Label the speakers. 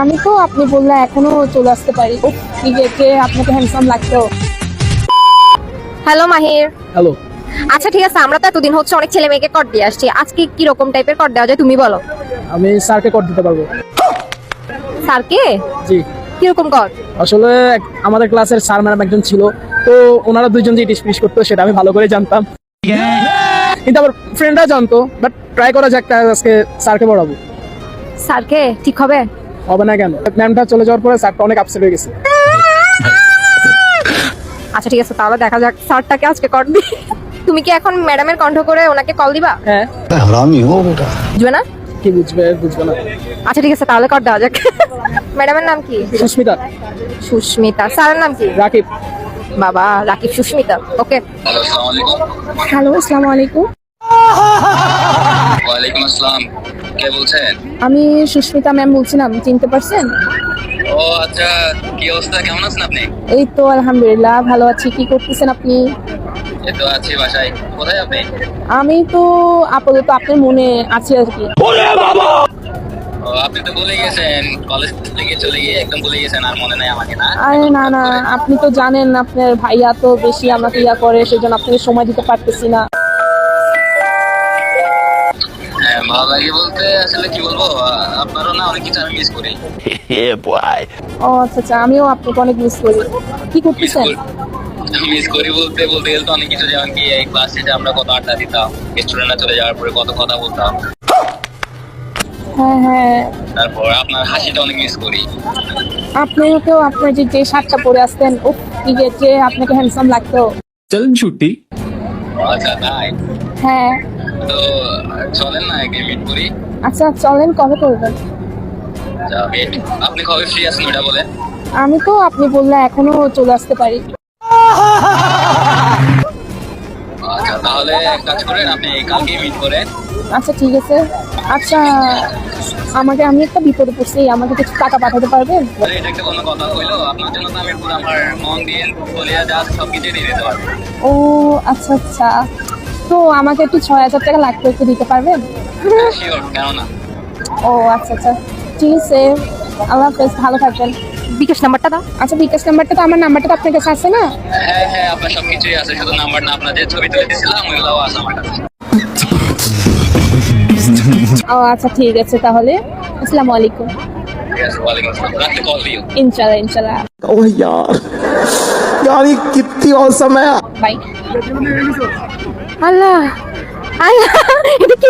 Speaker 1: আমি তো আপনি বললে এখনো চলে আসতে পারি। ঠিক আছে, আপনাকে হ্যান্ডসাম লাগতো।
Speaker 2: হ্যালো মাহির।
Speaker 3: হ্যালো।
Speaker 2: আচ্ছা ঠিক আছে, আমরা তো এতদিন হচ্ছে অনেক ছেলে মেয়েকে কর দিয়ে আসছি, আজকে কি রকম টাইপের কর দেওয়া যায় তুমি বলো।
Speaker 3: আমি স্যারকে কর দিতে পারবো।
Speaker 2: স্যারকে?
Speaker 3: জি।
Speaker 2: কিরকম কর?
Speaker 3: আসলে আমাদের ক্লাসের স্যার ম্যাডাম একজন ছিল, তো ওনারা দুইজন যে ইটিস ফিনিশ করতো সেটা আমি ভালো করে জানতাম, কিন্তু আমার ফ্রেন্ডরা জানতো। বাট ট্রাই করা যাক, আজকে স্যারকে পড়াবো।
Speaker 2: স্যারকে? ঠিক হবে?
Speaker 3: হবে না কেন? ম্যামটা চলে যাওয়ার পরে স্যারটা অনেক আপসেট হয়ে গেছে।
Speaker 2: আচ্ছা ঠিক আছে, তাহলে দেখা যাক স্যারটাকে আজকে কর দি। তুমি কি এখন ম্যাডামের কণ্ঠ করে ওনাকে কল দিবা?
Speaker 3: হ্যাঁ।
Speaker 4: हरामी हो बेटा।
Speaker 2: বুঝবে না?
Speaker 3: কি বুঝবে না।
Speaker 2: আচ্ছা ঠিক আছে, তাহলে কর দেওয়া যাক। ম্যাডামের নাম কি?
Speaker 3: সুস্মিতা।
Speaker 2: সুস্মিতা। স্যারের নাম কি?
Speaker 3: রাকিব।
Speaker 2: বাবা, রাকিব সুস্মিতা। ওকে।
Speaker 5: হ্যালো, আসসালামু আলাইকুম।
Speaker 1: হ্যালো, আসসালামু আলাইকুম।
Speaker 5: ওয়ালাইকুম আসসালাম। কে বলছেন?
Speaker 1: আমি সুস্মিতা ম্যাম বলছিলাম, চিনতে পারছেন?
Speaker 5: ও আচ্ছা, কি অবস্থা, কেমন আছেন আপনি?
Speaker 1: এই তো আলহামদুলিল্লাহ ভালো আছি। কি করতেছেন আপনি?
Speaker 5: এই তো আছি বাসায়। কোথায় আপনি?
Speaker 1: আমি তো আপাতত আপনার মনে আছি আর কি।
Speaker 5: ও আপনি তো ভুলে গেছেন, কলেজ থেকে চলে গিয়ে একদম ভুলে গেছেন, আর মনে নাই আমাকে না?
Speaker 1: আরে না না, আপনি তো জানেন আপনার ভাইয়া তো বেশি আমাকে ইয়া করে, সেজন্য আপনাকে সময় দিতে পারতেছি না।
Speaker 5: হ্যাঁ, ভালো লাগে বলতে আসলে কি বলবো, আপনারও না অনেক কিছু আমি মিস করি।
Speaker 1: ও আচ্ছা আচ্ছা, আমিও আপনাকে অনেক মিস করি। কি করতেছেন?
Speaker 5: মিস করি বলতে বলতে গেলে তো অনেক কিছু, যেমন কি এই ক্লাস শেষে আমরা কত আড্ডা দিতাম, স্টুডেন্টরা চলে যাওয়ার পরে কত কথা বলতাম।
Speaker 1: হ্যাঁ হ্যাঁ,
Speaker 5: তারপর আপনার হাসিটা অনেক মিস করি।
Speaker 1: আপনিও আপনার যে শার্টটা পরে আসতেন, ও কি যে আপনাকে হ্যান্ডসাম লাগতো।
Speaker 4: चल छुट्टी।
Speaker 5: আচ্ছা তাই?
Speaker 1: হ্যাঁ।
Speaker 5: তো চলেন না একদিন মিট করি।
Speaker 1: আচ্ছা চলেন, কবে করবেন?
Speaker 5: আচ্ছা মিট, আপনি কবে ফ্রি আছেন ওটা বলেন।
Speaker 1: আমি তো আপনি বললে এখনো চলে আসতে পারি।
Speaker 5: আচ্ছা তাহলে এক কাজ করেন, আপনি কালকে মিট করেন।
Speaker 1: আচ্ছা ঠিক আছে। আচ্ছা, আমি একটা বিপদে পড়ছি, আমাকে কিছু টাকা পাঠাতে পারবেন?
Speaker 5: তাহলে এটা একটা কোনো কথা হইলো, আপনার জন্য তো আমি পুরো আমার মন দিয়ে বলিয়া যা সব কিছু দিয়ে দিতে পারবো।
Speaker 1: ও আচ্ছা আচ্ছা, তো আমাকে একটু 6,000 টাকা লাগবে, একটু দিতে পারবেন?
Speaker 5: শিওর, কেন না।
Speaker 1: ও আচ্ছা আচ্ছা, ঠিক আছে। আল্লাহ হাফেজ, ভালো থাকবেন।
Speaker 2: বিকাশ নাম্বারটা দাও।
Speaker 1: আচ্ছা, বিকাশ নাম্বারটা তো আমার নাম্বারটা তো আপনার কাছে আছে না?
Speaker 5: হ্যাঁ হ্যাঁ, আপনার সবকিছুই আছে, শুধু নাম্বার না, আপনার যে ছবি তুলে দিয়েছিলাম ওইগুলোও আছে আমার কাছে।
Speaker 1: ও আচ্ছা ঠিক আছে, তাহলে আসসালামু আলাইকুম।
Speaker 5: ঠিক আছে, ওয়ালাইকুম আসসালাম, রাখতে কল দিও।
Speaker 1: ইনশাল্লাহ ইনশাল্লাহ।
Speaker 4: ओह यार, यार ये कितनी औसम है।
Speaker 1: বাই।
Speaker 2: আল্লাহ আল্লাহ, এটা কি?